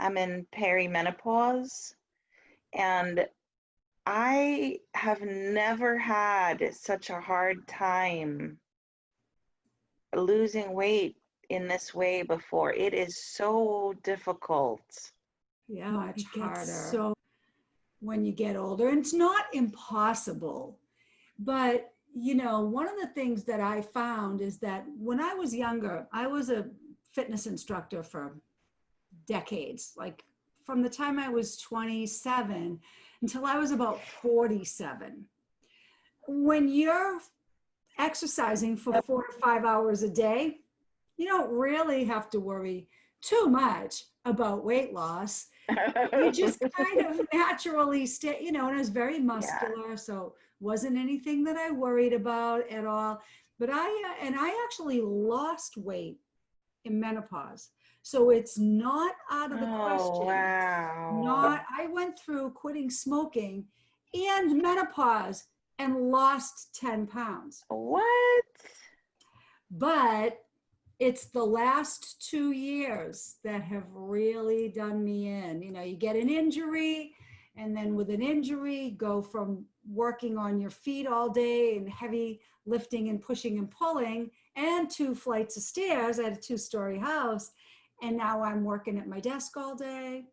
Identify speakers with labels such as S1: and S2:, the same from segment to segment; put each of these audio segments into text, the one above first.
S1: I'm in perimenopause, and I have never had such a hard time losing weight in this way before. It is so difficult.
S2: Yeah,
S3: Much
S2: it gets
S3: harder.
S2: so when you get older. And it's not impossible. But, you know, one of the things that I found is that when I was younger, I was a fitness instructor for decades, like from the time I was 27 until I was about 47. When you're exercising for 4 to 5 hours a day, you don't really have to worry too much about weight loss. You just kind of naturally stay, you know, and I was very
S1: Yeah.
S2: muscular, so wasn't anything that I worried about at all. But I actually lost weight in menopause. So it's not out of the
S1: Oh,
S2: question.
S1: wow.
S2: Not, I went through quitting smoking and menopause and lost 10 pounds.
S1: What?
S2: But it's the last 2 years that have really done me in. You know, you get an injury, and then with an injury, go from working on your feet all day and heavy lifting and pushing and pulling, and 2 flights of stairs. I had a 2-story house, and now I'm working at my desk all day.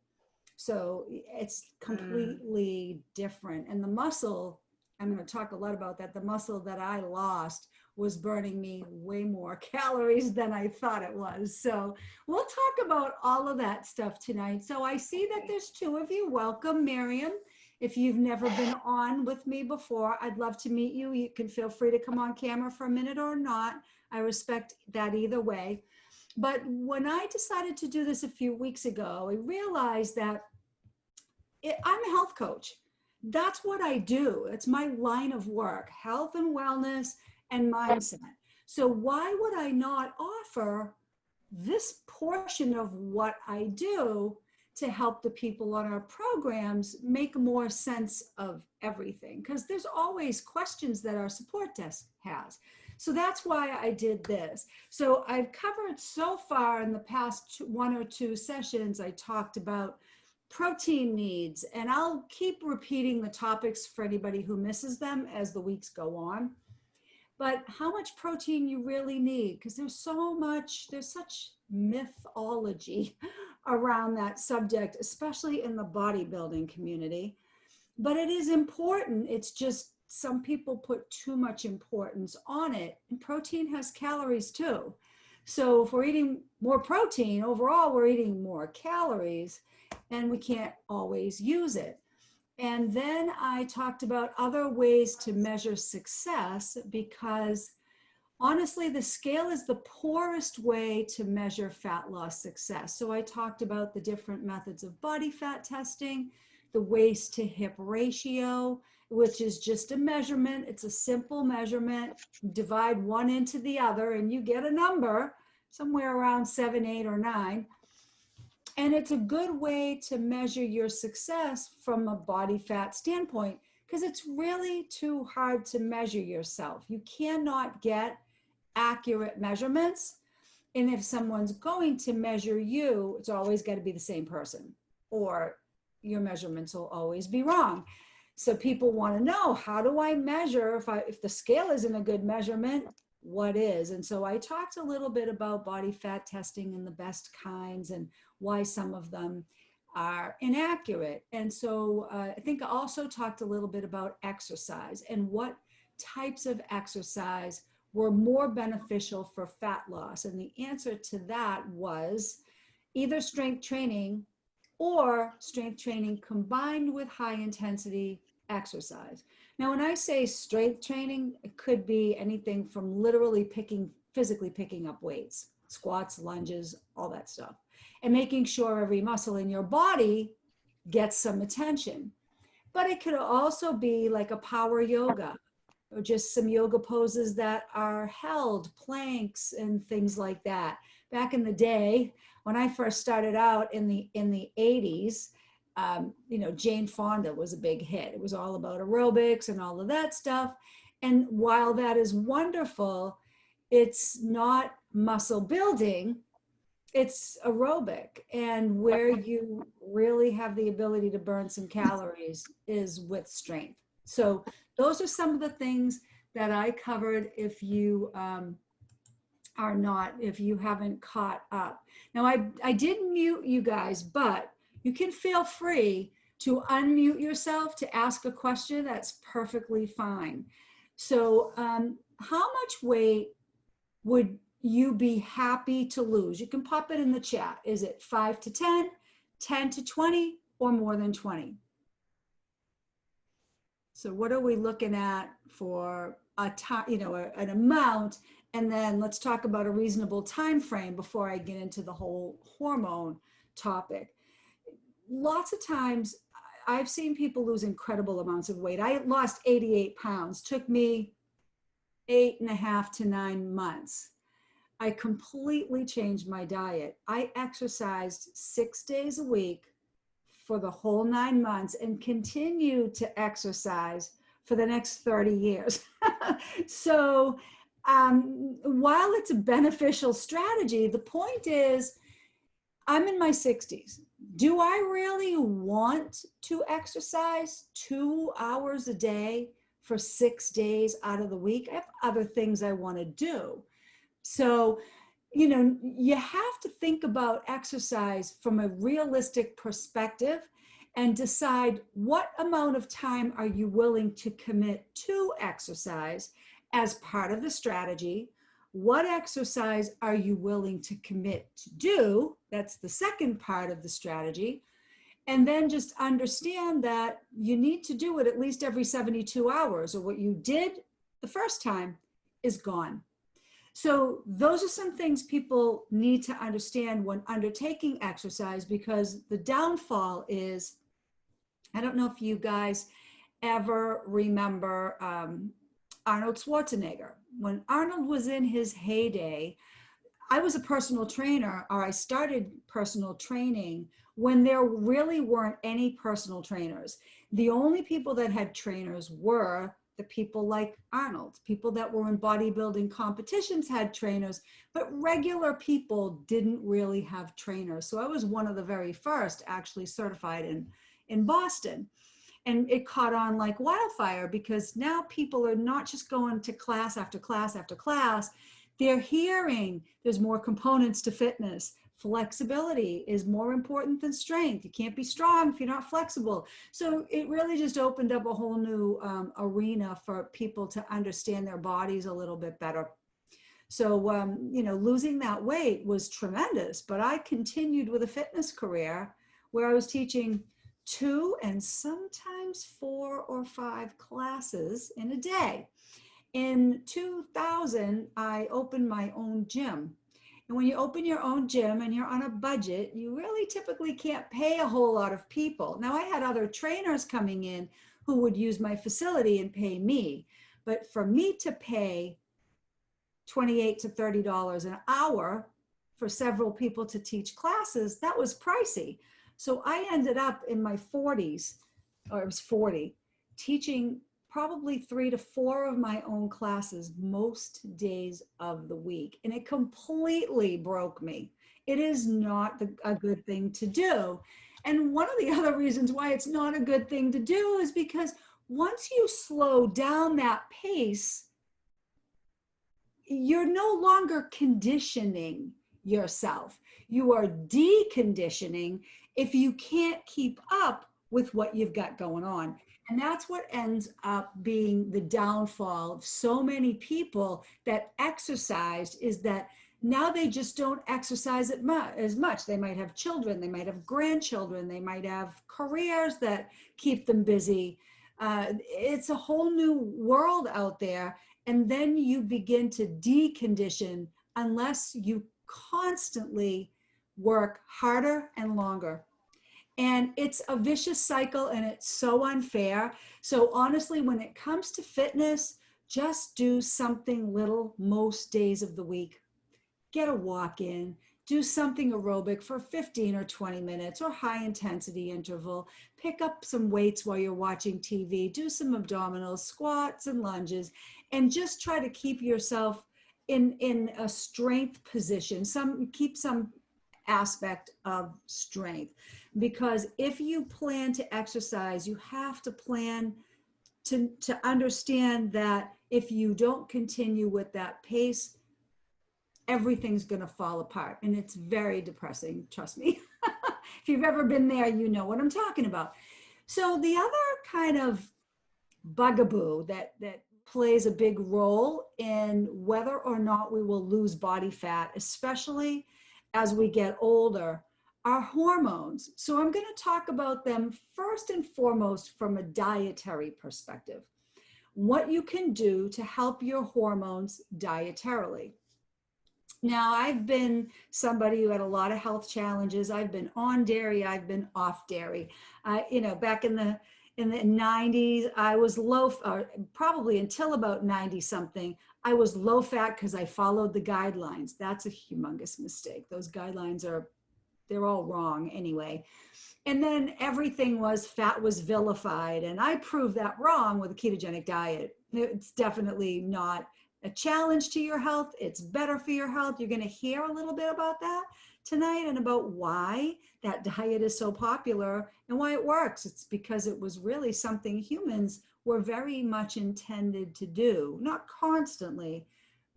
S2: So it's completely different. And the muscle, I'm going to talk a lot about that. The muscle that I lost was burning me way more calories than I thought it was. So we'll talk about all of that stuff tonight. So I see that there's 2 of you. Welcome, Miriam. If you've never been on with me before, I'd love to meet you. You can feel free to come on camera for a minute or not. I respect that either way. But when I decided to do this a few weeks ago, I realized that I'm a health coach. That's what I do. It's my line of work, health and wellness and mindset. So why would I not offer this portion of what I do to help the people on our programs make more sense of everything? Because there's always questions that our support desk has. So that's why I did this. So I've covered so far in the past 1 or 2 sessions, I talked about protein needs, and I'll keep repeating the topics for anybody who misses them as the weeks go on. But how much protein you really need, because there's such mythology around that subject, especially in the bodybuilding community. But it is important. It's just some people put too much importance on it. And protein has calories too. So if we're eating more protein, overall, we're eating more calories, and we can't always use it. And then I talked about other ways to measure success, because honestly, the scale is the poorest way to measure fat loss success. So I talked about the different methods of body fat testing, the waist to hip ratio, which is just a measurement. It's a simple measurement. Divide one into the other and you get a number somewhere around 7, 8, or 9. And it's a good way to measure your success from a body fat standpoint, because it's really too hard to measure yourself. You cannot get accurate measurements. And if someone's going to measure you, it's always got to be the same person, or your measurements will always be wrong. So people want to know, how do I measure if the scale isn't a good measurement, what is? And so I talked a little bit about body fat testing and the best kinds and why some of them are inaccurate. And so I think I also talked a little bit about exercise and what types of exercise were more beneficial for fat loss. And the answer to that was either strength training or strength training combined with high intensity exercise. Now, when I say strength training, it could be anything from literally physically picking up weights, squats, lunges, all that stuff, and making sure every muscle in your body gets some attention. But it could also be like a power yoga, or just some yoga poses that are held, planks and things like that. Back in the day, when I first started out in the 80s, Jane Fonda was a big hit. It was all about aerobics and all of that stuff. And while that is wonderful, it's not muscle building. it's aerobic, and where you really have the ability to burn some calories is with strength. So those are some of the things that I covered. If you are not, if you haven't caught up. Now, I did mute you guys, but you can feel free to unmute yourself to ask a question. That's perfectly fine. So how much weight would you be happy to lose? You can pop it in the chat. Is it 5 to 10, 10 to 20, or more than 20? So what are we looking at for a time, you know, an amount? And then let's talk about a reasonable time frame before I get into the whole hormone topic. Lots of times I've seen people lose incredible amounts of weight. I lost 88 pounds, took me 8.5 to 9 months. I completely changed my diet. I exercised 6 days a week for the whole 9 months and continue to exercise for the next 30 years. So while it's a beneficial strategy, the point is I'm in my 60s. Do I really want to exercise 2 hours a day for 6 days out of the week? I have other things I want to do. So, you know, you have to think about exercise from a realistic perspective and decide what amount of time are you willing to commit to exercise as part of the strategy. What exercise are you willing to commit to do? That's the second part of the strategy. And then just understand that you need to do it at least every 72 hours, or what you did the first time is gone. So those are some things people need to understand when undertaking exercise, because the downfall is, I don't know if you guys ever remember Arnold Schwarzenegger. When Arnold was in his heyday, I was a personal trainer, or I started personal training when there really weren't any personal trainers. The only people that had trainers were the people like Arnold. People that were in bodybuilding competitions had trainers, but regular people didn't really have trainers. So I was one of the very first actually certified in Boston. And it caught on like wildfire, because now people are not just going to class after class after class. They're hearing there's more components to fitness. Flexibility is more important than strength. You can't be strong if you're not flexible. So it really just opened up a whole new arena for people to understand their bodies a little bit better. So, you know, losing that weight was tremendous, but I continued with a fitness career where I was teaching 2 and sometimes 4 or 5 classes in a day. In 2000, I opened my own gym. And when you open your own gym and you're on a budget, you really typically can't pay a whole lot of people. Now, I had other trainers coming in who would use my facility and pay me. But for me to pay $28 to $30 an hour for several people to teach classes, that was pricey. So I ended up in my 40s, or it was 40, teaching probably 3 to 4 of my own classes most days of the week. And it completely broke me. It is not a good thing to do. And one of the other reasons why it's not a good thing to do is because once you slow down that pace, you're no longer conditioning yourself. You are deconditioning if you can't keep up with what you've got going on. And that's what ends up being the downfall of so many people that exercised, is that now they just don't exercise as much. They might have children, they might have grandchildren, they might have careers that keep them busy. It's a whole new world out there. And then you begin to decondition unless you constantly work harder and longer. And it's a vicious cycle, and it's so unfair. So honestly, when it comes to fitness, just do something little most days of the week. Get a walk in, do something aerobic for 15 or 20 minutes, or high intensity interval. Pick up some weights while you're watching TV, do some abdominals, squats and lunges, and just try to keep yourself in a strength position. Keep some aspect of strength. Because if you plan to exercise, you have to plan to understand that if you don't continue with that pace, everything's going to fall apart. And it's very depressing, trust me. If you've ever been there, you know what I'm talking about. So the other kind of bugaboo that plays a big role in whether or not we will lose body fat, especially as we get older, are hormones. So I'm going to talk about them first and foremost from a dietary perspective. What you can do to help your hormones dietarily. Now, I've been somebody who had a lot of health challenges. I've been on dairy, I've been off dairy. Back in the 90s, I was low, probably until about 90 something, I was low fat because I followed the guidelines. That's a humongous mistake. Those guidelines they're all wrong anyway. And then everything fat was vilified. And I proved that wrong with a ketogenic diet. It's definitely not a challenge to your health. It's better for your health. You're going to hear a little bit about that tonight and about why that diet is so popular and why it works. It's because it was really something humans were very much intended to do, not constantly,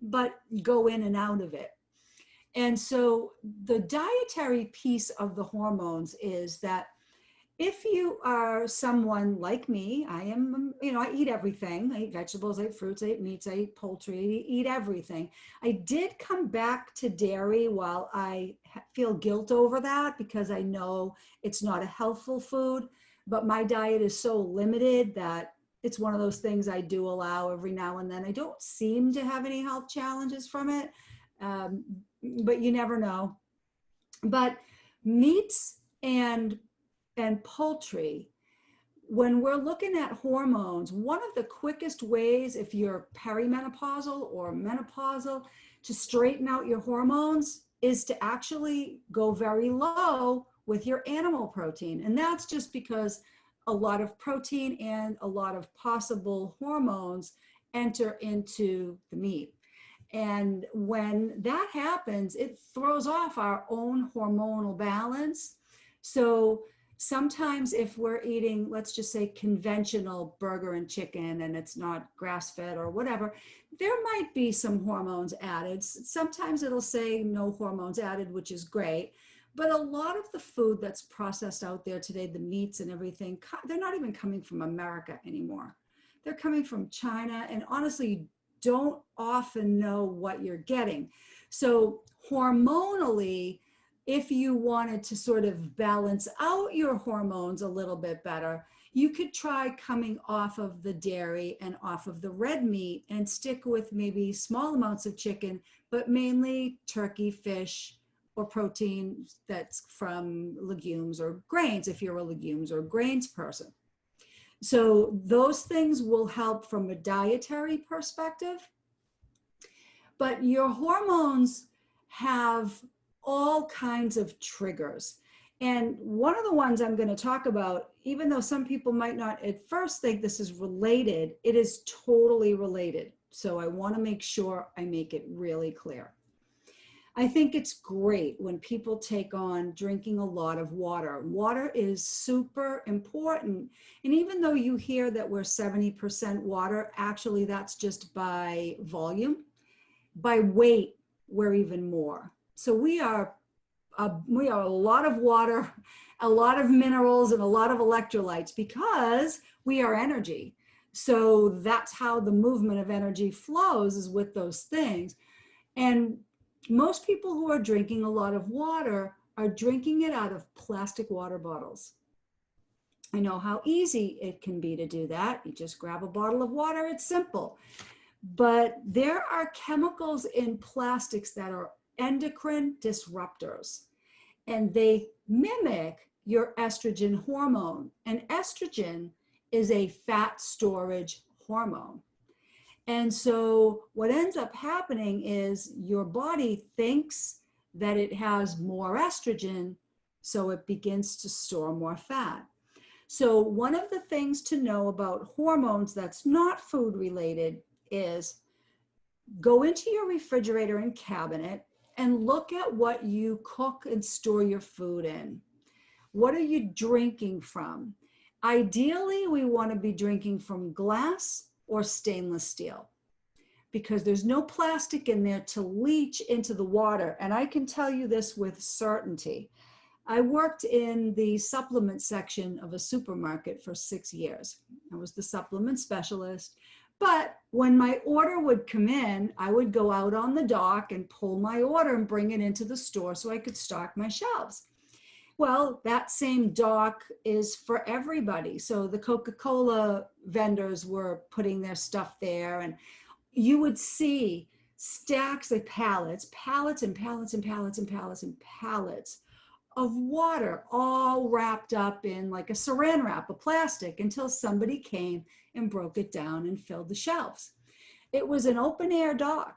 S2: but go in and out of it. And so the dietary piece of the hormones is that if you are someone like me, I am, I eat everything. I eat vegetables, I eat fruits, I eat meats, I eat poultry, I eat everything. I did come back to dairy while I feel guilt over that because I know it's not a healthful food, but my diet is so limited that it's one of those things I do allow every now and then. I don't seem to have any health challenges from it, but you never know. But meats and poultry, when we're looking at hormones, one of the quickest ways, if you're perimenopausal or menopausal, to straighten out your hormones is to actually go very low with your animal protein. And that's just because a lot of protein and a lot of possible hormones enter into the meat. And when that happens, it throws off our own hormonal balance. So sometimes if we're eating, let's just say conventional burger and chicken and it's not grass-fed or whatever, there might be some hormones added. Sometimes it'll say no hormones added, which is great. But a lot of the food that's processed out there today, the meats and everything, they're not even coming from America anymore. They're coming from China. And honestly, you don't often know what you're getting. So hormonally, if you wanted to sort of balance out your hormones a little bit better, you could try coming off of the dairy and off of the red meat and stick with maybe small amounts of chicken, but mainly turkey, fish, or protein that's from legumes or grains if you're a legumes or grains person. So those things will help from a dietary perspective. But your hormones have all kinds of triggers. And one of the ones I'm going to talk about, even though some people might not at first think this is related, it is totally related. So I want to make sure I make it really clear. I think it's great when people take on drinking a lot of water. Water is super important. And even though you hear that we're 70% water, actually that's just by volume. By weight, we're even more. So we are a lot of water, a lot of minerals, and a lot of electrolytes because we are energy. So that's how the movement of energy flows, is with those things. And most people who are drinking a lot of water are drinking it out of plastic water bottles. I know how easy it can be to do that. You just grab a bottle of water, it's simple. But there are chemicals in plastics that are endocrine disruptors, and they mimic your estrogen hormone. And estrogen is a fat storage hormone. And so what ends up happening is your body thinks that it has more estrogen, so it begins to store more fat. So one of the things to know about hormones that's not food related is go into your refrigerator and cabinet and look at what you cook and store your food in. What are you drinking from? Ideally, we want to be drinking from glass or stainless steel, because there's no plastic in there to leach into the water. And I can tell you this with certainty. I worked in the supplement section of a supermarket for 6 years. I was the supplement specialist. But when my order would come in, I would go out on the dock and pull my order and bring it into the store so I could stock my shelves. Well, that same dock is for everybody. So the Coca-Cola vendors were putting their stuff there, and you would see stacks of pallets and pallets and pallets and pallets and pallets of water, all wrapped up in like a saran wrap, a plastic, until somebody came and broke it down and filled the shelves. It was an open air dock.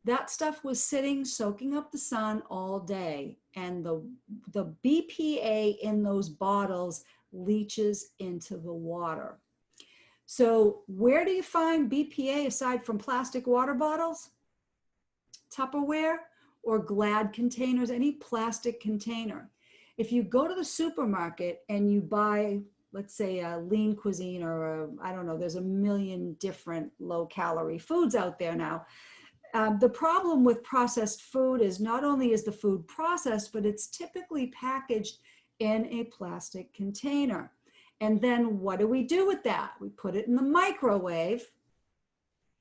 S2: That stuff was sitting, soaking up the sun all day. And the BPA in those bottles leaches into the water. So where do you find BPA aside from plastic water bottles, Tupperware, or Glad containers, any plastic container? If you go to the supermarket and you buy, let's say, a lean cuisine, or I don't know, there's a million different low calorie foods out there now. The problem with processed food is not only is the food processed, but it's typically packaged in a plastic container. And then what do we do with that? We put it in the microwave.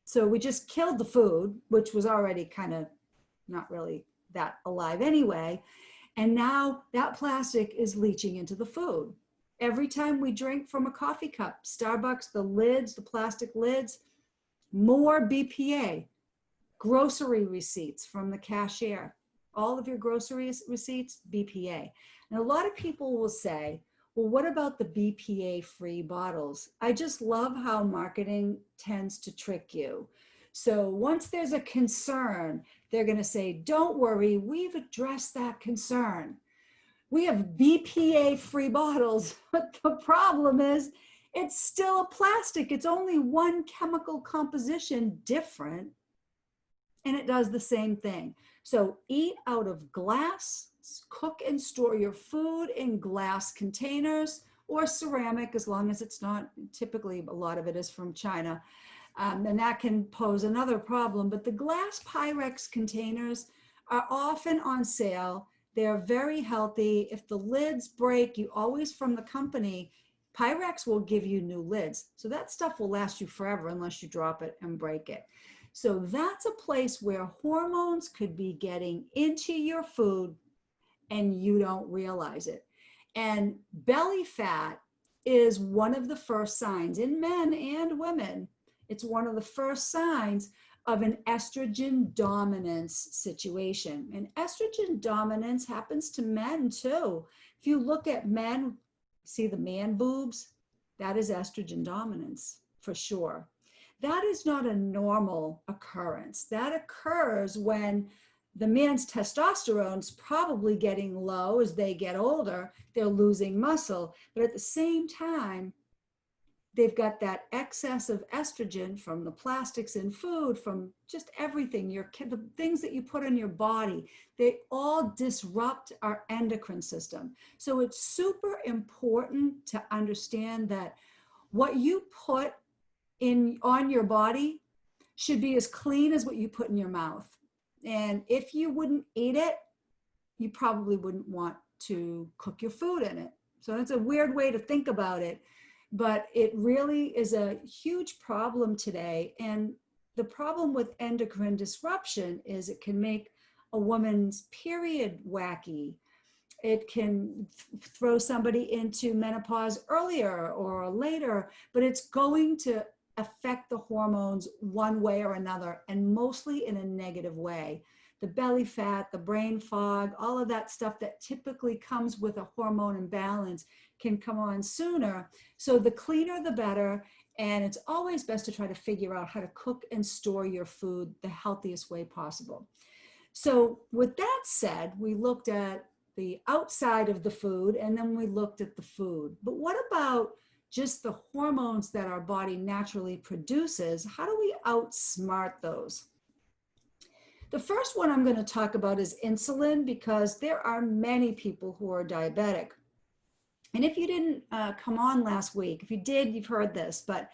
S2: So we just killed the food, which was already kind of not really that alive anyway. And now that plastic is leaching into the food. Every time we drink from a coffee cup, Starbucks, the lids, the plastic lids, more BPA. Grocery receipts from the cashier, all of your grocery receipts, BPA. And a lot of people will say, well, what about the BPA-free bottles? I just love how marketing tends to trick you. So once there's a concern, they're going to say, don't worry, we've addressed that concern. We have BPA-free bottles, but the problem is it's still a plastic. It's only one chemical composition different, and it does the same thing. So eat out of glass, cook and store your food in glass containers or ceramic, as long as it's not, typically a lot of it is from China. And that can pose another problem, but the glass Pyrex containers are often on sale. They're very healthy. If the lids break, you always, from the company, Pyrex will give you new lids. So that stuff will last you forever unless you drop it and break it. So that's a place where hormones could be getting into your food and you don't realize it. And belly fat is one of the first signs in men and women. It's one of the first signs of an estrogen dominance situation. And estrogen dominance happens to men too. If you look at men, see the man boobs, that is estrogen dominance for sure. That is not a normal occurrence. That occurs when the man's testosterone's probably getting low as they get older. They're losing muscle, but at the same time, they've got that excess of estrogen from the plastics in food, from just everything, the things that you put in your body. They all disrupt our endocrine system. So it's super important to understand that what you put on your body should be as clean as what you put in your mouth. And if you wouldn't eat it, you probably wouldn't want to cook your food in it. So that's a weird way to think about it, but it really is a huge problem today. And the problem with endocrine disruption is it can make a woman's period wacky. It can throw somebody into menopause earlier or later, but it's going to affect the hormones one way or another, and mostly in a negative way. The belly fat, the brain fog, all of that stuff that typically comes with a hormone imbalance can come on sooner. So the cleaner, the better. And it's always best to try to figure out how to cook and store your food the healthiest way possible. So with that said, we looked at the outside of the food, and then we looked at the food. But what about just the hormones that our body naturally produces? How do we outsmart those? The first one I'm going to talk about is insulin, because there are many people who are diabetic. And if you didn't come on last week, if you did, you've heard this, but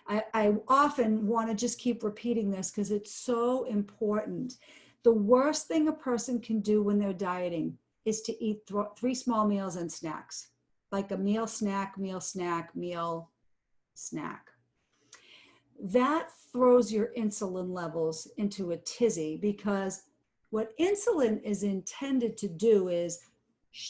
S2: I often want to just keep repeating this because it's so important. The worst thing a person can do when they're dieting is to eat 3 small meals and snacks, like a meal, snack, meal, snack, meal, snack. That throws your insulin levels into a tizzy, because what insulin is intended to do is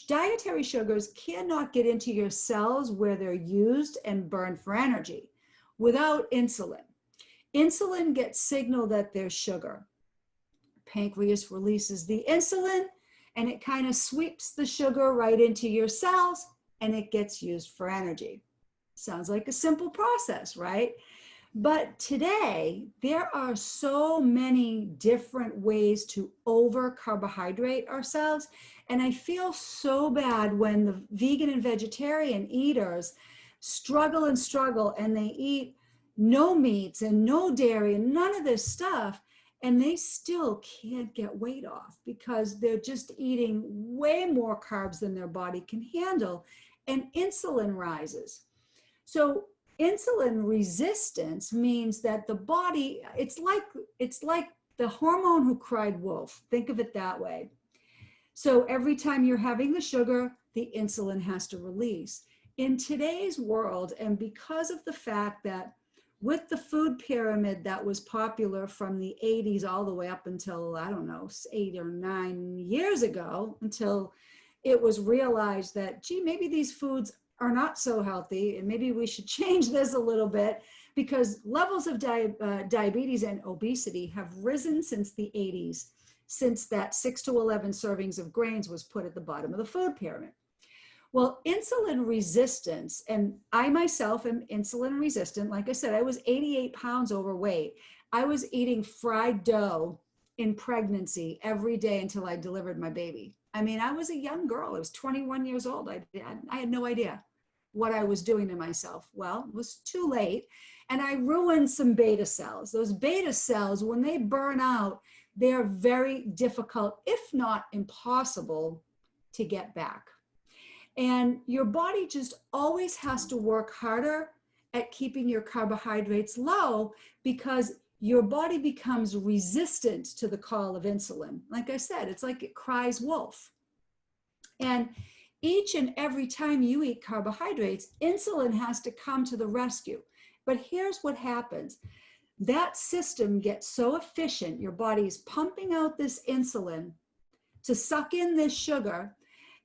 S2: dietary sugars cannot get into your cells where they're used and burned for energy without insulin. Insulin gets signal that there's sugar. Pancreas releases the insulin and it kind of sweeps the sugar right into your cells and it gets used for energy. Sounds like a simple process, right? But today, there are so many different ways to over carbohydrate ourselves. And I feel so bad when the vegan and vegetarian eaters struggle and they eat no meats and no dairy and none of this stuff. And they still can't get weight off because they're just eating way more carbs than their body can handle. And insulin rises. So insulin resistance means that the body, it's like the hormone who cried wolf. Think of it that way. So every time you're having the sugar, the insulin has to release. In today's world, and because of the fact that with the food pyramid that was popular from the 80s all the way up until, I don't know, 8 or 9 years ago, until it was realized that, gee, maybe these foods are not so healthy and maybe we should change this a little bit, because levels of diabetes and obesity have risen since the 80s, since that 6 to 11 servings of grains was put at the bottom of the food pyramid. Well, insulin resistance, and I myself am insulin resistant. Like I said, I was 88 pounds overweight. I was eating fried dough in pregnancy every day until I delivered my baby. I mean, I was a young girl. I was 21 years old. I had no idea what I was doing to myself. Well, it was too late. And I ruined some beta cells. Those beta cells, when they burn out, they're very difficult, if not impossible, to get back. And your body just always has to work harder at keeping your carbohydrates low, because your body becomes resistant to the call of insulin. Like I said, it's like it cries wolf. And each and every time you eat carbohydrates, insulin has to come to the rescue. But here's what happens. That system gets so efficient, your body is pumping out this insulin to suck in this sugar.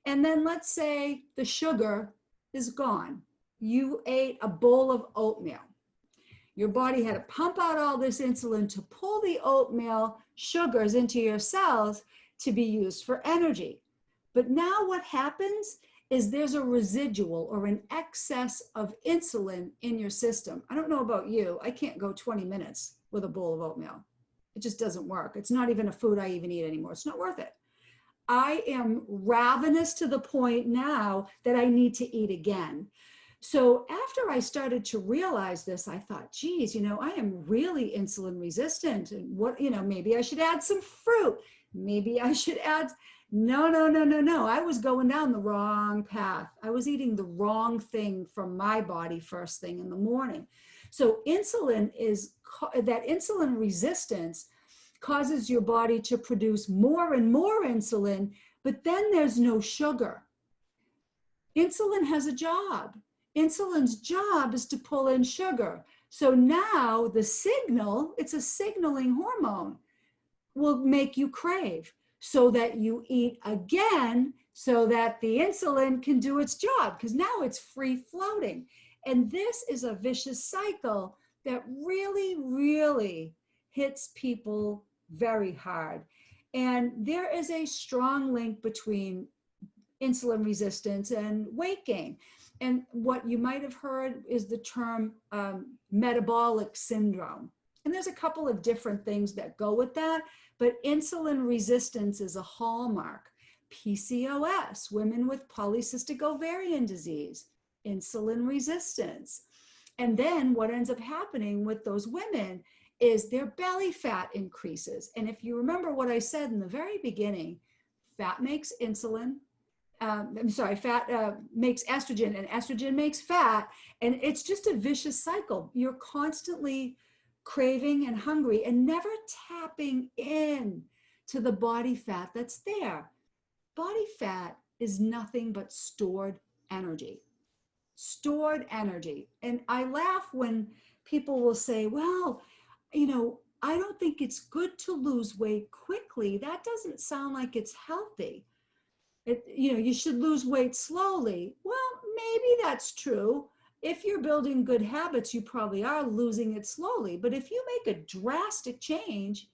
S2: And then let's say the sugar is gone. You ate a bowl of oatmeal. Your body had to pump out all this insulin to pull the oatmeal sugars into your cells to be used for energy. But now what happens is there's a residual or an excess of insulin in your system. I don't know about you. I can't go 20 minutes with a bowl of oatmeal. It just doesn't work. It's not even a food I even eat anymore. It's not worth it. I am ravenous to the point now that I need to eat again. So after I started to realize this, I thought, geez, I am really insulin resistant. And maybe I should add some fruit. Maybe I should add, no. I was going down the wrong path. I was eating the wrong thing from my body first thing in the morning. So insulin resistance causes your body to produce more and more insulin, but then there's no sugar. Insulin has a job. Insulin's job is to pull in sugar. So now the signal, it's a signaling hormone, will make you crave so that you eat again so that the insulin can do its job, because now it's free floating. And this is a vicious cycle that really, really hits people very hard. And there is a strong link between insulin resistance and weight gain. And what you might have heard is the term metabolic syndrome. And there's a couple of different things that go with that, but insulin resistance is a hallmark. PCOS, women with polycystic ovarian disease, insulin resistance. And then what ends up happening with those women is their belly fat increases. And if you remember what I said in the very beginning, fat makes insulin. Fat makes estrogen, and estrogen makes fat. And it's just a vicious cycle. You're constantly craving and hungry and never tapping in to the body fat that's there. Body fat is nothing but stored energy. Stored energy. And I laugh when people will say, well, I don't think it's good to lose weight quickly. That doesn't sound like it's healthy. You should lose weight slowly. Well, maybe that's true. If you're building good habits, you probably are losing it slowly. But if you make a drastic change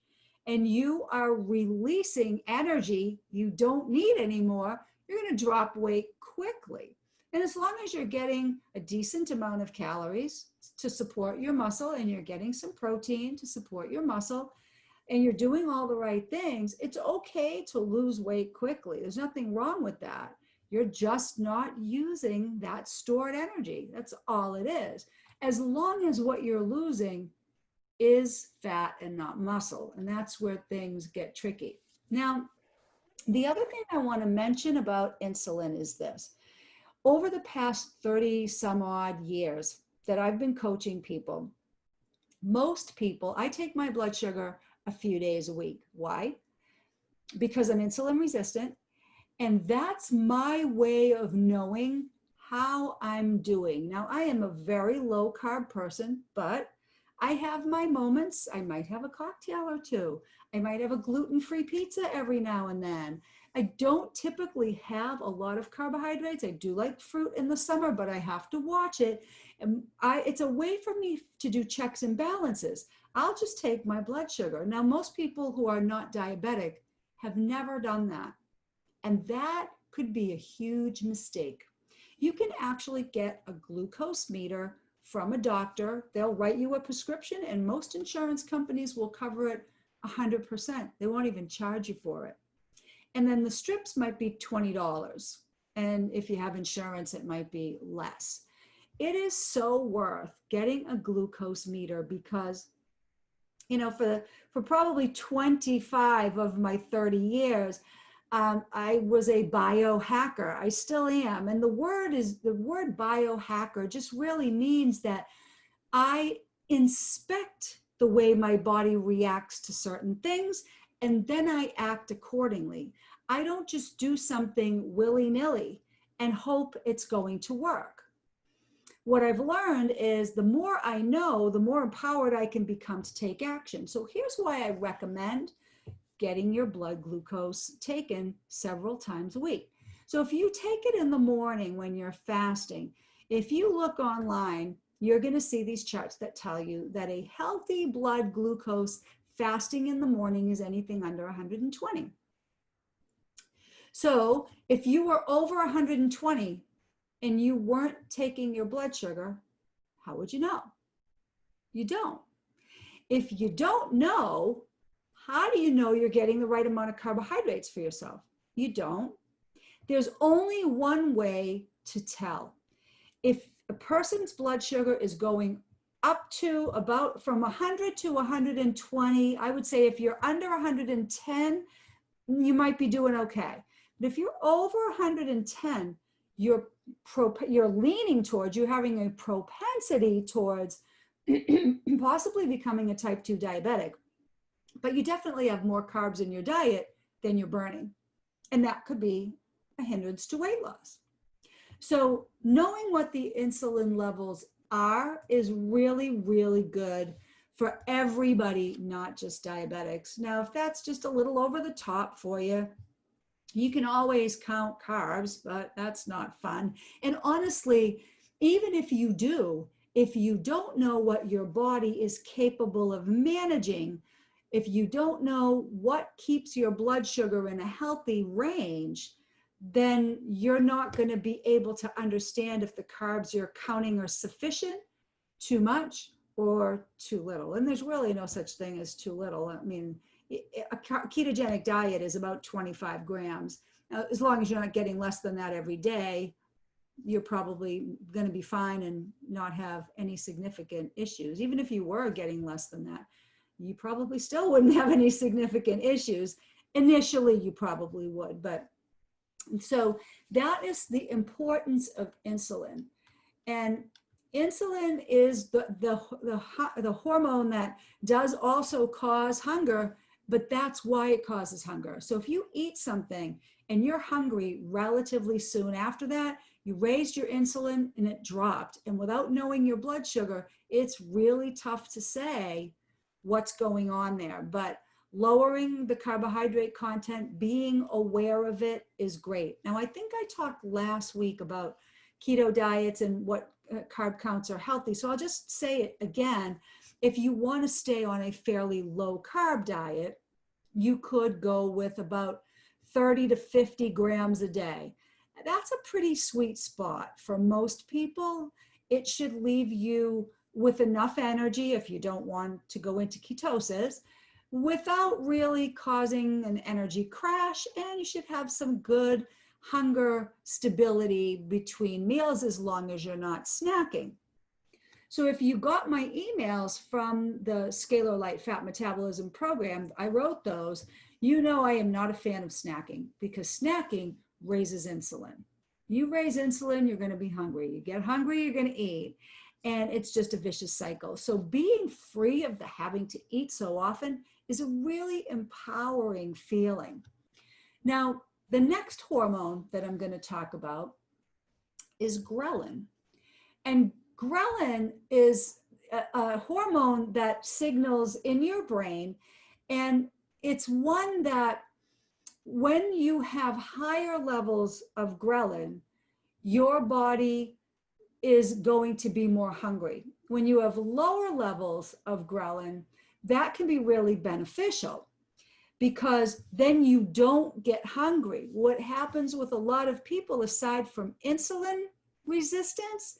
S2: and you are releasing energy you don't need anymore, you're going to drop weight quickly. And as long as you're getting a decent amount of calories to support your muscle, and you're getting some protein to support your muscle, and you're doing all the right things, it's okay to lose weight quickly. There's nothing wrong with that. You're just not using that stored energy. That's all it is. As long as what you're losing is fat and not muscle. And that's where things get tricky. Now, the other thing I want to mention about insulin is this. Over the past 30 some odd years that I've been coaching people, most people, I take my blood sugar a few days a week. Why? Because I'm insulin resistant. And that's my way of knowing how I'm doing. Now, I am a very low carb person, but I have my moments. I might have a cocktail or two. I might have a gluten-free pizza every now and then. I don't typically have a lot of carbohydrates. I do like fruit in the summer, but I have to watch it. And it's a way for me to do checks and balances. I'll just take my blood sugar. Now, most people who are not diabetic have never done that. And that could be a huge mistake. You can actually get a glucose meter from a doctor. They'll write you a prescription, and most insurance companies will cover it 100%. They won't even charge you for it. And then the strips might be $20. And if you have insurance, it might be less. It is so worth getting a glucose meter because, for probably 25 of my 30 years, I was a biohacker. I still am. And the word biohacker just really means that I inspect the way my body reacts to certain things, and then I act accordingly. I don't just do something willy-nilly and hope it's going to work. What I've learned is the more I know, the more empowered I can become to take action. So here's why I recommend getting your blood glucose taken several times a week. So if you take it in the morning when you're fasting, if you look online, you're going to see these charts that tell you that a healthy blood glucose fasting in the morning is anything under 120. So if you were over 120 and you weren't taking your blood sugar, how would you know? You don't. If you don't know, how do you know you're getting the right amount of carbohydrates for yourself? You don't. There's only one way to tell. If a person's blood sugar is going up to about from 100 to 120, I would say if you're under 110, you might be doing okay. But if you're over 110, you're leaning towards, you're having a propensity towards possibly becoming a type 2 diabetic. But you definitely have more carbs in your diet than you're burning. And that could be a hindrance to weight loss. So knowing what the insulin levels are is really, really good for everybody, not just diabetics. Now, if that's just a little over the top for you, you can always count carbs, but that's not fun. And honestly, even if you do, if you don't know what your body is capable of managing, if you don't know what keeps your blood sugar in a healthy range, then you're not going to be able to understand if the carbs you're counting are sufficient, too much, or too little. And there's really no such thing as too little. I mean, a ketogenic diet is about 25 grams. Now, as long as you're not getting less than that every day, you're probably going to be fine and not have any significant issues. Even if you were getting less than that, you probably still wouldn't have any significant issues. Initially, you probably would, but so that is the importance of insulin. And insulin is the hormone that does also cause hunger, but that's why it causes hunger. So if you eat something and you're hungry relatively soon after that, you raised your insulin and it dropped. And without knowing your blood sugar, it's really tough to say what's going on there. But lowering the carbohydrate content, being aware of it is great. Now, I think I talked last week about keto diets and what carb counts are healthy. So I'll just say it again. If you want to stay on a fairly low carb diet, you could go with about 30 to 50 grams a day. That's a pretty sweet spot for most people. It should leave you with enough energy if you don't want to go into ketosis without really causing an energy crash, and you should have some good hunger stability between meals as long as you're not snacking. So if you got my emails from the Scalar Light Fat Metabolism program, I wrote those, you know I am not a fan of snacking because snacking raises insulin. You raise insulin, you're going to be hungry. You get hungry, you're going to eat. And it's just a vicious cycle. So being free of the having to eat so often is a really empowering feeling. Now, the next hormone that I'm going to talk about is ghrelin. And ghrelin is a hormone that signals in your brain, and it's one that when you have higher levels of ghrelin, your body is going to be more hungry. When you have lower levels of ghrelin, that can be really beneficial because then you don't get hungry. What happens with a lot of people, aside from insulin resistance,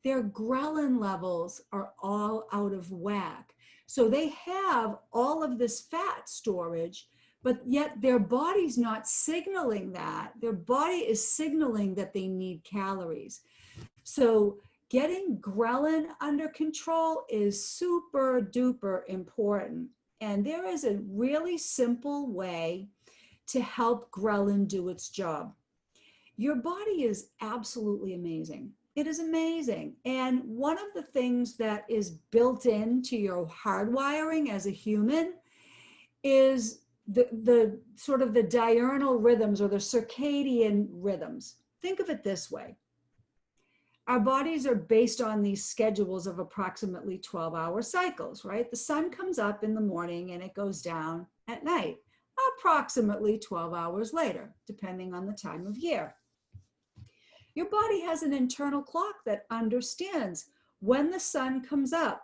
S2: their ghrelin levels are all out of whack. So they have all of this fat storage, but yet their body's not signaling that. Their body is signaling that they need calories. So getting ghrelin under control is super duper important. And there is a really simple way to help ghrelin do its job. Your body is absolutely amazing. It is amazing. And one of the things that is built into your hardwiring as a human is the sort of the diurnal rhythms or the circadian rhythms. Think of it this way. Our bodies are based on these schedules of approximately 12-hour cycles, right? The sun comes up in the morning and it goes down at night, approximately 12 hours later, depending on the time of year. Your body has an internal clock that understands when the sun comes up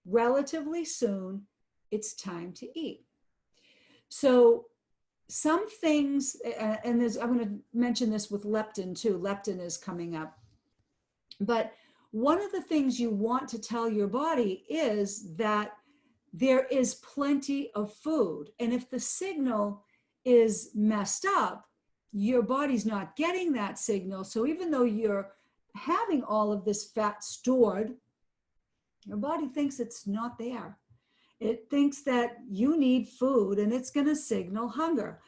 S2: relatively soon, it's time to eat. So some things, and I'm going to mention this with leptin too. Leptin is coming up. But one of the things you want to tell your body is that there is plenty of food. And if the signal is messed up, your body's not getting that signal. So even though you're having all of this fat stored, your body thinks it's not there. It thinks that you need food and it's going to signal hunger.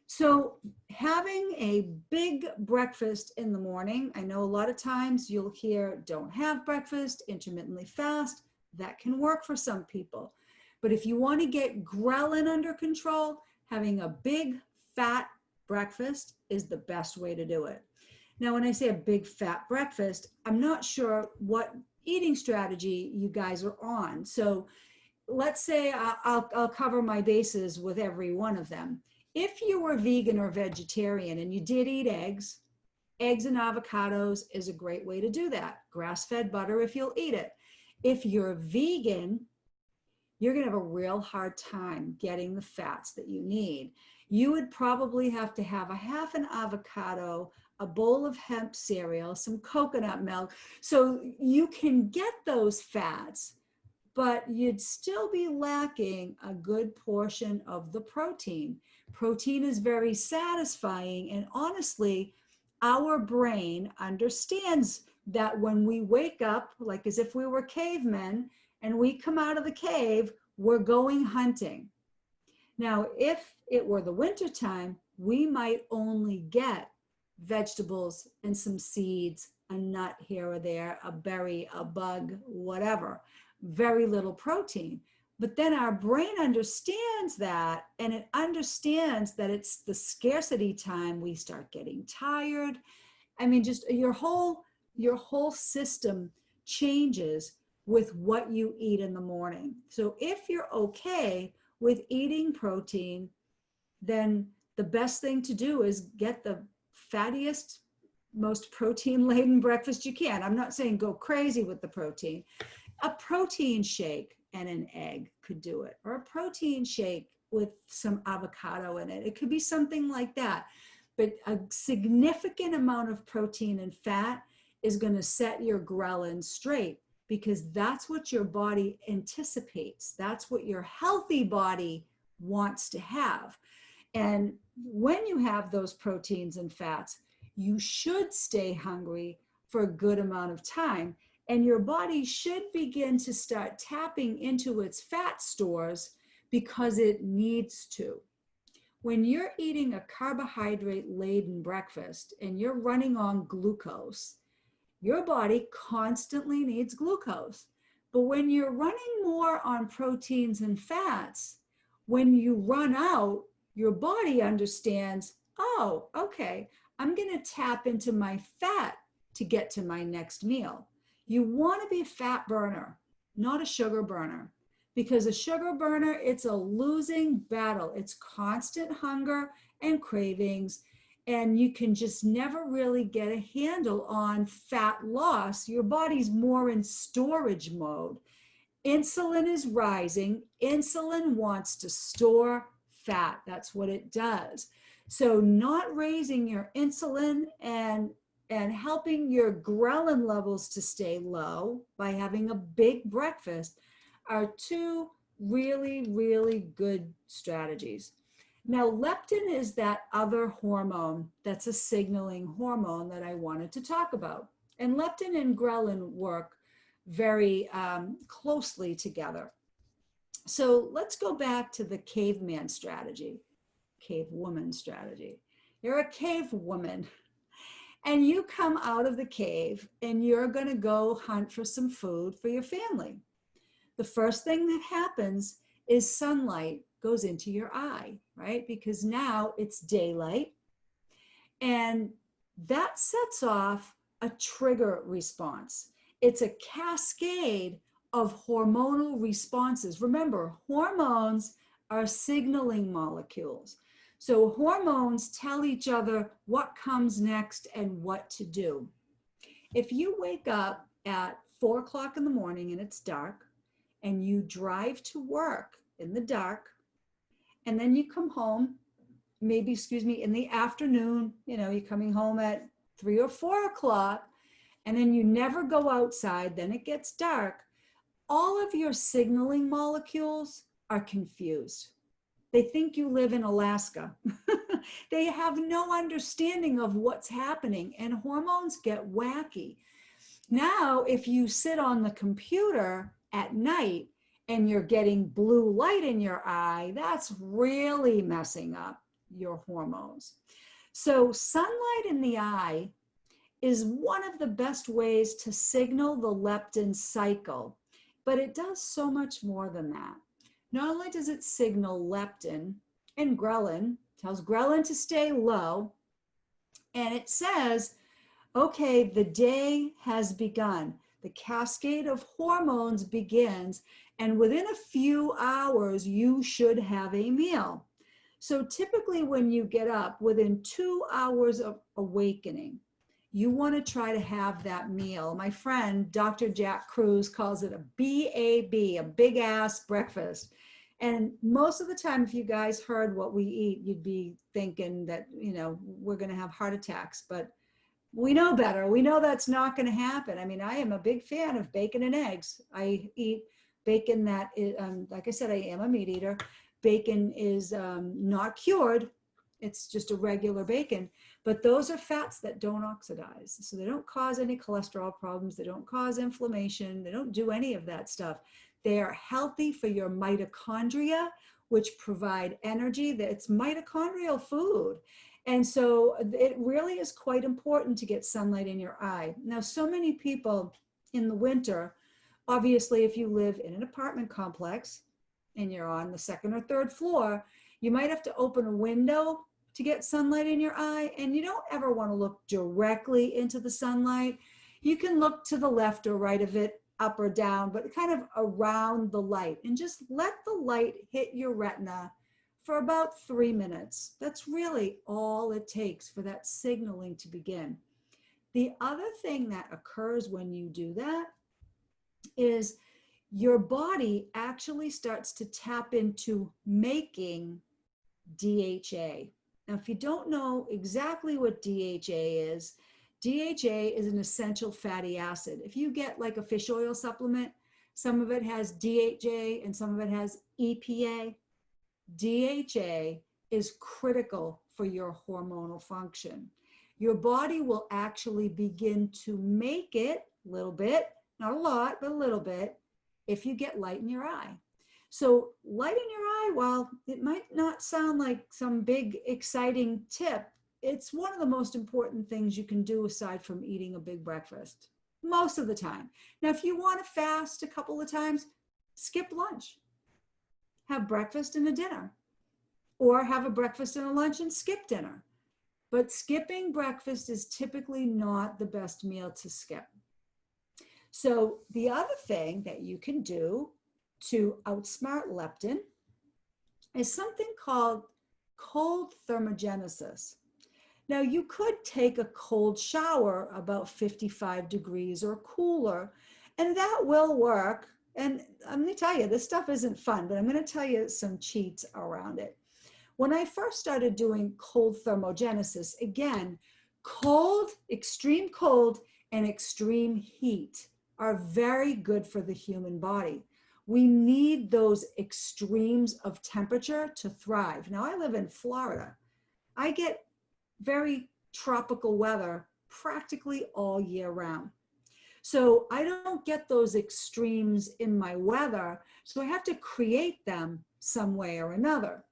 S2: So having a big breakfast in the morning, I know a lot of times you'll hear don't have breakfast, intermittently fast. That can work for some people. But if you want to get ghrelin under control, having a big fat breakfast is the best way to do it. Now, when I say a big fat breakfast, I'm not sure what eating strategy you guys are on. So let's say I'll cover my bases with every one of them. If you were vegan or vegetarian and you did eat eggs and avocados is a great way to do that. Grass-fed butter if you'll eat it. If you're vegan, you're going to have a real hard time getting the fats that you need. You would probably have to have a half an avocado, a bowl of hemp cereal, some coconut milk, so you can get those fats, but you'd still be lacking a good portion of the protein. Protein is very satisfying, and honestly, our brain understands that when we wake up, like as if we were cavemen, and we come out of the cave, we're going hunting. Now, if it were the winter time, we might only get vegetables and some seeds, a nut here or there, a berry, a bug, whatever, very little protein. But then our brain understands that, and it understands that it's the scarcity time. We start getting tired. I mean, just your whole system changes with what you eat in the morning. So if you're okay with eating protein, then the best thing to do is get the fattiest, most protein laden breakfast you can. I'm not saying go crazy with the protein. A protein shake and an egg could do it, or a protein shake with some avocado in it. It could be something like that. But a significant amount of protein and fat is going to set your ghrelin straight, because that's what your body anticipates. That's what your healthy body wants to have. And when you have those proteins and fats, you should stay hungry for a good amount of time. And your body should begin to start tapping into its fat stores because it needs to. When you're eating a carbohydrate-laden breakfast and you're running on glucose, your body constantly needs glucose. But when you're running more on proteins and fats, when you run out, your body understands, oh, okay, I'm going to tap into my fat to get to my next meal. You want to be a fat burner, not a sugar burner, because a sugar burner, it's a losing battle. It's constant hunger and cravings, and you can just never really get a handle on fat loss. Your body's more in storage mode. Insulin is rising. Insulin wants to store fat. That's what it does. So not raising your insulin and helping your ghrelin levels to stay low by having a big breakfast are two really, really good strategies. Now, leptin is that other hormone that's a signaling hormone that I wanted to talk about. And leptin and ghrelin work very closely together. So let's go back to the caveman strategy, cavewoman strategy. You're a cave woman, and you come out of the cave and you're going to go hunt for some food for your family. The first thing that happens is sunlight goes into your eye, right? Because now it's daylight, and that sets off a trigger response. It's a cascade of hormonal responses. Remember, hormones are signaling molecules. So hormones tell each other what comes next and what to do. If you wake up at 4 o'clock in the morning and it's dark, and you drive to work in the dark, and then you come home, maybe, in the afternoon, you're coming home at 3 or 4 o'clock, and then you never go outside, then it gets dark, all of your signaling molecules are confused. They think you live in Alaska. They have no understanding of what's happening, and hormones get wacky. Now, if you sit on the computer at night and you're getting blue light in your eye, that's really messing up your hormones. So sunlight in the eye is one of the best ways to signal the leptin cycle, but it does so much more than that. Not only does it signal leptin and ghrelin, tells ghrelin to stay low, and it says, okay, the day has begun. The cascade of hormones begins, and within a few hours, you should have a meal. So typically when you get up, within 2 hours of awakening, you want to try to have that meal. My friend, Dr. Jack Cruz, calls it a BAB, a big ass breakfast. And most of the time, if you guys heard what we eat, you'd be thinking that, we're going to have heart attacks, but we know better. We know that's not going to happen. I mean, I am a big fan of bacon and eggs. I eat bacon that is, like I said, I am a meat eater. Bacon is not cured. It's just a regular bacon. But those are fats that don't oxidize. So they don't cause any cholesterol problems. They don't cause inflammation. They don't do any of that stuff. They are healthy for your mitochondria, which provide energy. That's mitochondrial food. And so it really is quite important to get sunlight in your eye. Now, so many people in the winter, obviously, if you live in an apartment complex and you're on the second or third floor, you might have to open a window to get sunlight in your eye. And you don't ever want to look directly into the sunlight. You can look to the left or right of it, up or down, but kind of around the light, and just let the light hit your retina for about 3 minutes. That's really all it takes for that signaling to begin. The other thing that occurs when you do that is your body actually starts to tap into making DHA. Now, if you don't know exactly what DHA is an essential fatty acid. If you get like a fish oil supplement, some of it has DHA and some of it has EPA. DHA is critical for your hormonal function. Your body will actually begin to make it a little bit, not a lot, but a little bit, if you get light in your eye. So light in your eye, while it might not sound like some big exciting tip, it's one of the most important things you can do aside from eating a big breakfast most of the time. Now, if you want to fast a couple of times, skip lunch. Have breakfast and a dinner, or have a breakfast and a lunch and skip dinner. But skipping breakfast is typically not the best meal to skip. So the other thing that you can do to outsmart leptin is something called cold thermogenesis. Now, you could take a cold shower about 55 degrees or cooler, and that will work. And I'm going to tell you, this stuff isn't fun, but I'm going to tell you some cheats around it. When I first started doing cold thermogenesis, again, cold, extreme cold, and extreme heat are very good for the human body. We need those extremes of temperature to thrive. Now, I live in Florida. I get very tropical weather practically all year round. So I don't get those extremes in my weather, so I have to create them some way or another.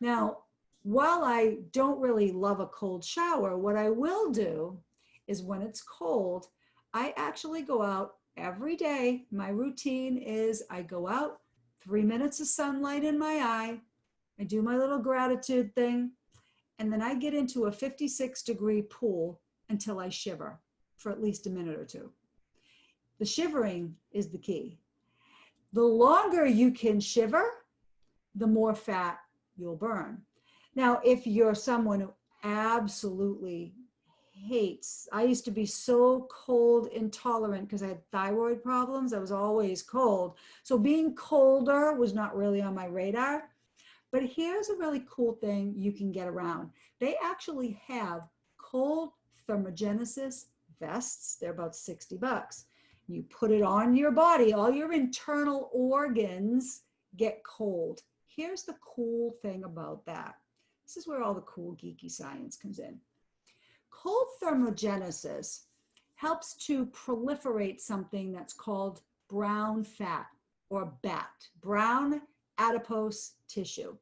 S2: Now, while I don't really love a cold shower, what I will do is when it's cold, I actually go out every day. My routine is I go out, 3 minutes of sunlight in my eye, I do my little gratitude thing, and then I get into a 56-degree pool until I shiver for at least a minute or two. The shivering is the key. The longer you can shiver, the more fat you'll burn. Now, if you're someone who absolutely hates, I used to be so cold intolerant because I had thyroid problems. I was always cold. So being colder was not really on my radar. But here's a really cool thing you can get around. They actually have cold thermogenesis vests. They're about $60. You put it on your body, all your internal organs get cold. Here's the cool thing about that. This is where all the cool geeky science comes in. Cold thermogenesis helps to proliferate something that's called brown fat or BAT, brown adipose tissue.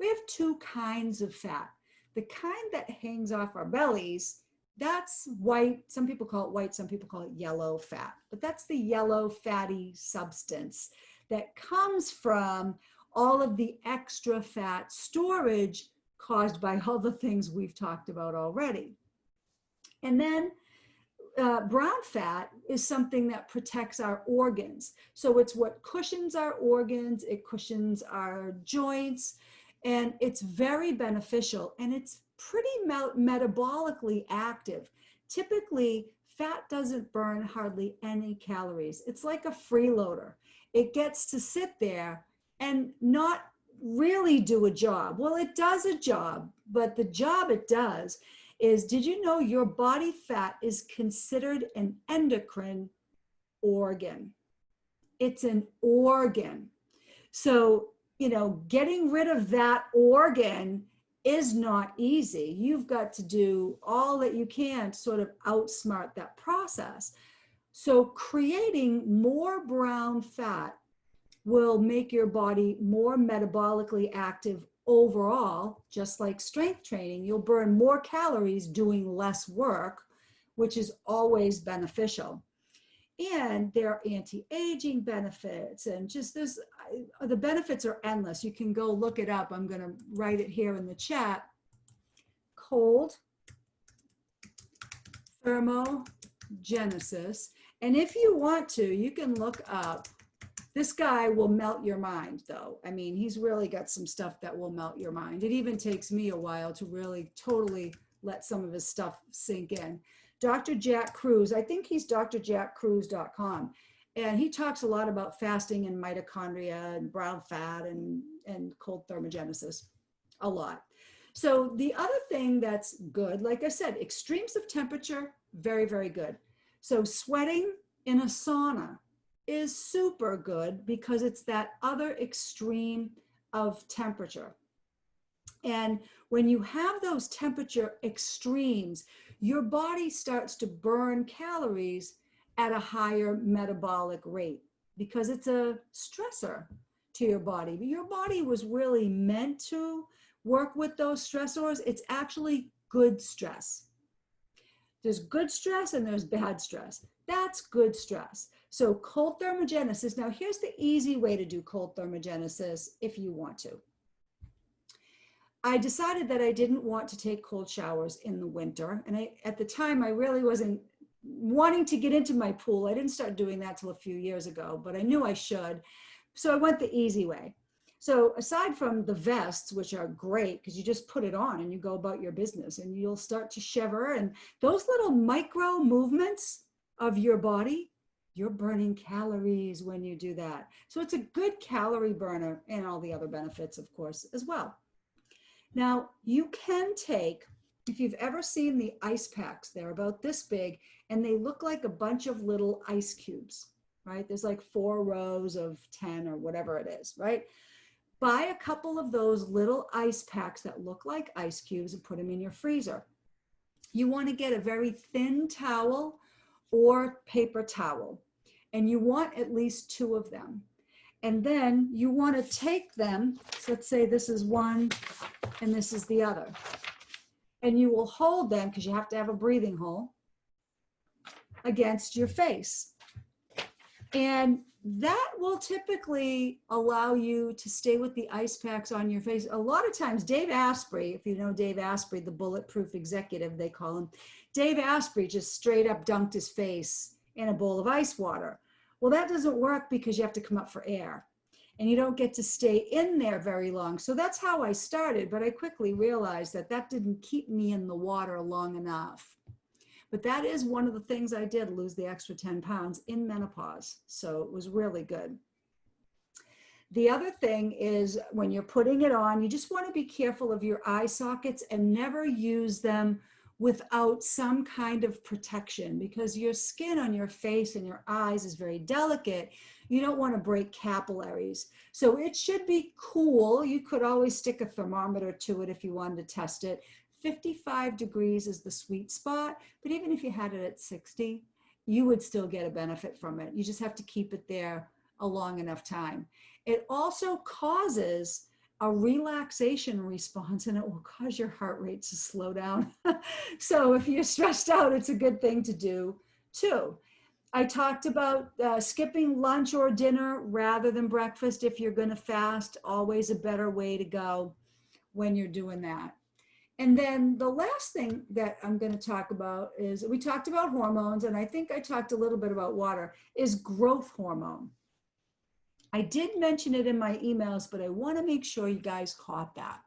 S2: We have two kinds of fat. The kind that hangs off our bellies, that's white. Some people call it white, some people call it yellow fat, but that's the yellow fatty substance that comes from all of the extra fat storage caused by all the things we've talked about already. And then brown fat is something that protects our organs. So it's what cushions our organs, it cushions our joints, and it's very beneficial, and it's pretty metabolically active. Typically, fat doesn't burn hardly any calories. It's like a freeloader. It gets to sit there and not really do a job. Well, it does a job, but the job it does is, did you know your body fat is considered an endocrine organ? It's an organ. So, you know, getting rid of that organ is not easy. You've got to do all that you can to sort of outsmart that process. So creating more brown fat will make your body more metabolically active overall. Just like strength training, you'll burn more calories doing less work, which is always beneficial. And there are anti-aging benefits, and just this, the benefits are endless. You can go look it up. I'm going to write it here in the chat. Cold thermogenesis. And if you want to, you can look up, this guy will melt your mind though. I mean, he's really got some stuff that will melt your mind. It even takes me a while to really totally let some of his stuff sink in. Dr. Jack Kruse, I think he's drjackkruse.com. And he talks a lot about fasting and mitochondria and brown fat and cold thermogenesis, a lot. So the other thing that's good, like I said, extremes of temperature, very, very good. So sweating in a sauna is super good because it's that other extreme of temperature. And when you have those temperature extremes, your body starts to burn calories at a higher metabolic rate because it's a stressor to your body. But your body was really meant to work with those stressors. It's actually good stress. There's good stress and there's bad stress. That's good stress. So cold thermogenesis. Now here's the easy way to do cold thermogenesis if you want to. I decided that I didn't want to take cold showers in the winter. And at the time, I really wasn't wanting to get into my pool. I didn't start doing that till a few years ago, but I knew I should. So I went the easy way. So aside from the vests, which are great because you just put it on and you go about your business and you'll start to shiver, and those little micro movements of your body, you're burning calories when you do that. So it's a good calorie burner, and all the other benefits, of course, as well. Now, you can take, if you've ever seen the ice packs, they're about this big, and they look like a bunch of little ice cubes, right? There's like 4 rows of 10 or whatever it is, right? Buy a couple of those little ice packs that look like ice cubes and put them in your freezer. You want to get a very thin towel or paper towel, and you want at least 2 of them. And then you want to take them, so let's say this is one and this is the other. And you will hold them, because you have to have a breathing hole, against your face. And that will typically allow you to stay with the ice packs on your face. A lot of times, Dave Asprey, if you know Dave Asprey, the bulletproof executive, they call him, Dave Asprey just straight up dunked his face in a bowl of ice water. Well, that doesn't work because you have to come up for air and you don't get to stay in there very long. So that's how I started, but I quickly realized that that didn't keep me in the water long enough. But that is one of the things I did, lose the extra 10 pounds in menopause. So it was really good. The other thing is when you're putting it on, you just want to be careful of your eye sockets and never use them without some kind of protection, because your skin on your face and your eyes is very delicate. You don't want to break capillaries. So it should be cool. You could always stick a thermometer to it if you wanted to test it. 55 degrees is the sweet spot, but even if you had it at 60, you would still get a benefit from it. You just have to keep it there a long enough time. It also causes a relaxation response, and it will cause your heart rate to slow down. So if you're stressed out, it's a good thing to do too. I talked about skipping lunch or dinner rather than breakfast if you're going to fast. Always a better way to go when you're doing that. And then the last thing that I'm going to talk about is, we talked about hormones, and I think I talked a little bit about water, is growth hormone. I did mention it in my emails, but I want to make sure you guys caught that.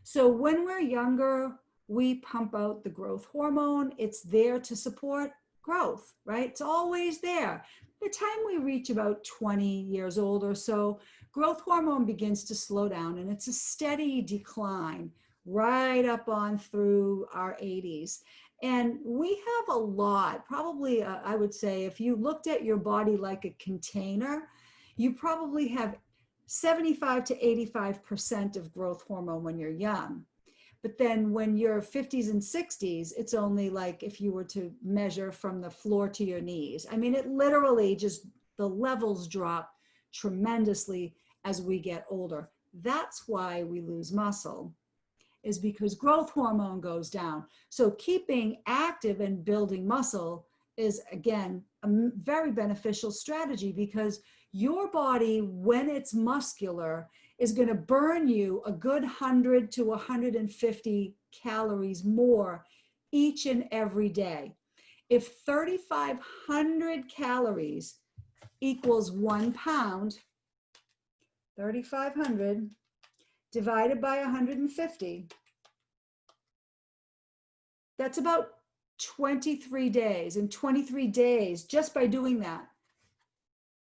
S2: So when we're younger, we pump out the growth hormone. It's there to support growth, right? It's always there. By the time we reach about 20 years old or so, growth hormone begins to slow down, and it's a steady decline right up on through our 80s. And we have a lot, probably, I would say, if you looked at your body like a container, you probably have 75 to 85% of growth hormone when you're young. But then when you're 50s and 60s, it's only like if you were to measure from the floor to your knees. I mean, it literally just, the levels drop tremendously as we get older. That's why we lose muscle, is because growth hormone goes down. So keeping active and building muscle is, again, a very beneficial strategy, because your body, when it's muscular, is going to burn you a good 100 to 150 calories more each and every day. If 3,500 calories equals 1 pound, 3,500 divided by 150, that's about 23 days. In 23 days, just by doing that,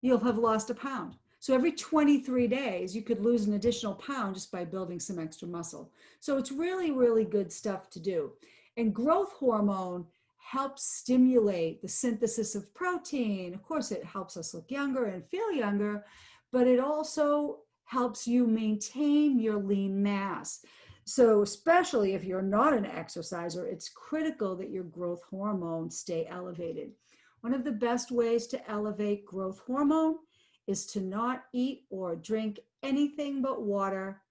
S2: you'll have lost a pound. So every 23 days, you could lose an additional pound just by building some extra muscle. So it's really, really good stuff to do. And growth hormone helps stimulate the synthesis of protein. Of course, it helps us look younger and feel younger, but it also helps you maintain your lean mass. So especially if you're not an exerciser, it's critical that your growth hormone stay elevated. One of the best ways to elevate growth hormone is to not eat or drink anything but water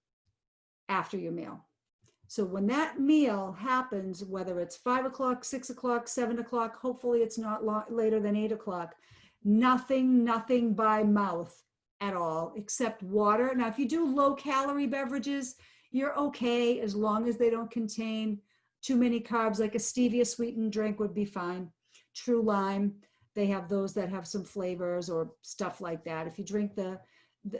S2: after your meal. So when that meal happens, whether it's 5 o'clock, 6 o'clock, 7 o'clock, hopefully it's not later than 8 o'clock, nothing by mouth at all except water. Now, if you do low calorie beverages, you're okay as long as they don't contain too many carbs. Like a stevia sweetened drink would be fine. True Lime, they have those that have some flavors or stuff like that. If you drink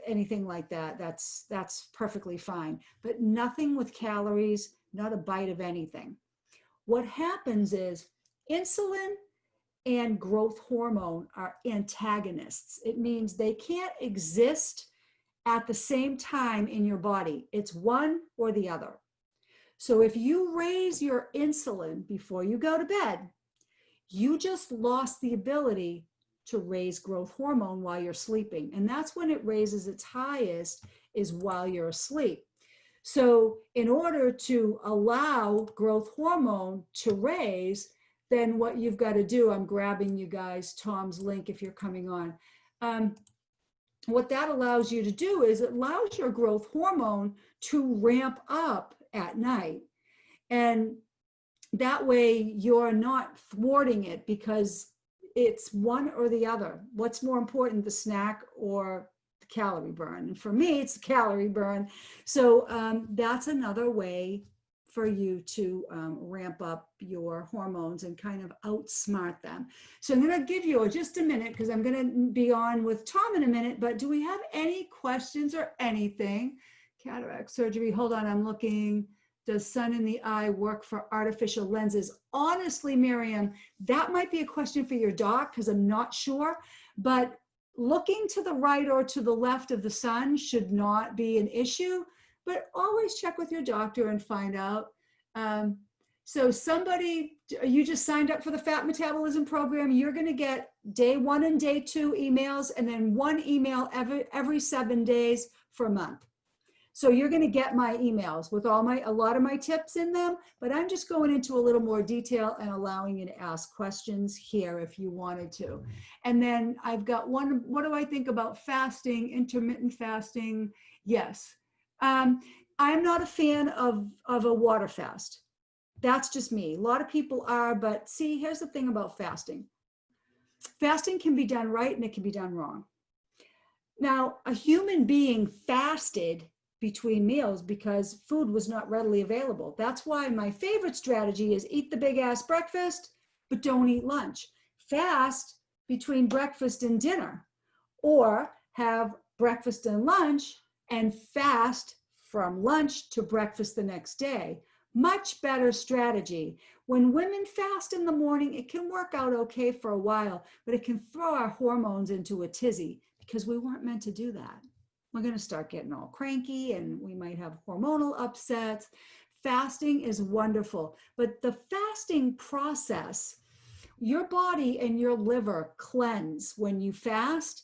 S2: anything like that, that's perfectly fine. But nothing with calories, not a bite of anything. What happens is insulin and growth hormone are antagonists. It means they can't exist at the same time in your body. It's one or the other. So if you raise your insulin before you go to bed, you just lost the ability to raise growth hormone while you're sleeping. And that's when it raises its highest, is while you're asleep. So in order to allow growth hormone to raise, then what you've got to do, I'm grabbing you guys Tom's link if you're coming on. What that allows you to do is it allows your growth hormone to ramp up at night. And that way you're not thwarting it, because it's one or the other. What's more important, the snack or the calorie burn? And for me, it's the calorie burn. So that's another way for you to ramp up your hormones and kind of outsmart them. So I'm going to give you just a minute, because I'm going to be on with Tom in a minute. But do we have any questions or anything? Cataract surgery. Hold on, I'm looking. Does sun in the eye work for artificial lenses? Honestly, Miriam, that might be a question for your doc, because I'm not sure. But looking to the right or to the left of the sun should not be an issue. But always check with your doctor and find out. So somebody, you just signed up for the Fat Metabolism Program. You're going to get day 1 and day 2 emails, and then 1 email every 7 days for a month. So you're going to get my emails with a lot of my tips in them, but I'm just going into a little more detail and allowing you to ask questions here if you wanted to. And then I've got one, what do I think about fasting, intermittent fasting? Yes. I'm not a fan of a water fast. That's just me. A lot of people are, but see, here's the thing about fasting. Fasting can be done right and it can be done wrong. Now, a human being fasted between meals because food was not readily available. That's why my favorite strategy is eat the big ass breakfast, but don't eat lunch. Fast between breakfast and dinner, or have breakfast and lunch and fast from lunch to breakfast the next day. Much better strategy. When women fast in the morning, it can work out okay for a while, but it can throw our hormones into a tizzy, because we weren't meant to do that. We're going to start getting all cranky and we might have hormonal upsets. Fasting is wonderful, but the fasting process, your body and your liver cleanse when you fast.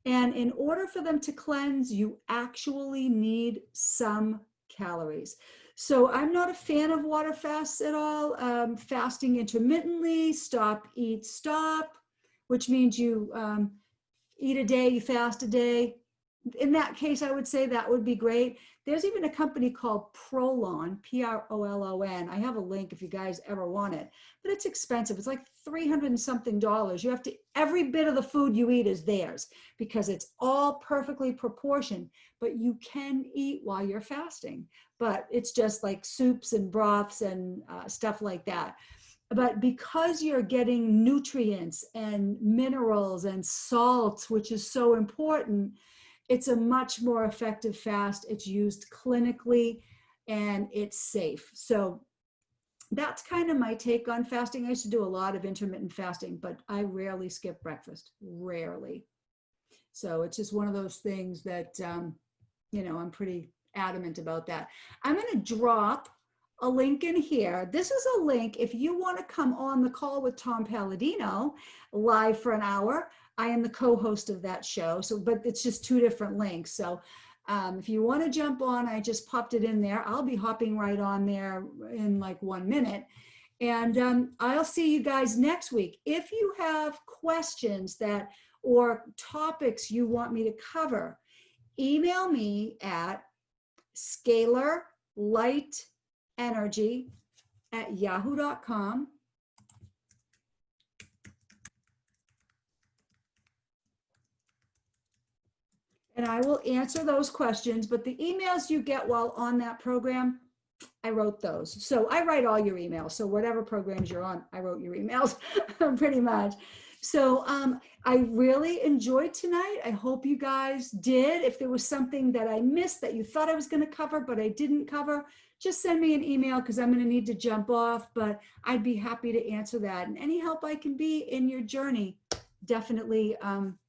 S2: And in order for them to cleanse, you actually need some calories. So I'm not a fan of water fasts at all. Fasting intermittently, stop, eat, stop, which means you eat a day, you fast a day, in that case, I would say that would be great. There's even a company called Prolon, Prolon. I have a link if you guys ever want it, but it's expensive. It's like $300 and something. You have to, every bit of the food you eat is theirs because it's all perfectly proportioned, but you can eat while you're fasting, but it's just like soups and broths and stuff like that. But because you're getting nutrients and minerals and salts, which is so important, it's a much more effective fast. It's used clinically and it's safe. So that's kind of my take on fasting. I used to do a lot of intermittent fasting, but I rarely skip breakfast, rarely. So it's just one of those things that, you know, I'm pretty adamant about that. I'm going to drop a link in here. This is a link if you want to come on the call with Tom Palladino live for an hour. I am the co-host of that show. So, but it's just two different links. So if you want to jump on, I just popped it in there. I'll be hopping right on there in like 1 minute. And I'll see you guys next week. If you have questions that or topics you want me to cover, email me at scalarlightenergy@yahoo.com. And I will answer those questions, but the emails you get while on that program, I wrote those. So I write all your emails. So whatever programs you're on, I wrote your emails pretty much. So I really enjoyed tonight. I hope you guys did. If there was something that I missed that you thought I was going to cover, but I didn't cover, just send me an email because I'm going to need to jump off, but I'd be happy to answer that. And any help I can be in your journey, definitely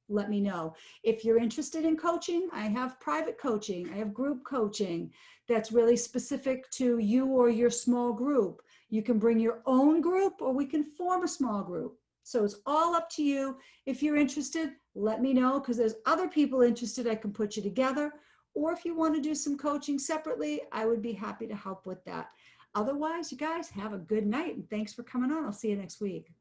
S2: let me know. If you're interested in coaching, I have private coaching. I have group coaching that's really specific to you or your small group. You can bring your own group or we can form a small group. So it's all up to you. If you're interested, let me know because there's other people interested. I can put you together. Or if you want to do some coaching separately, I would be happy to help with that. Otherwise, you guys have a good night and thanks for coming on. I'll see you next week.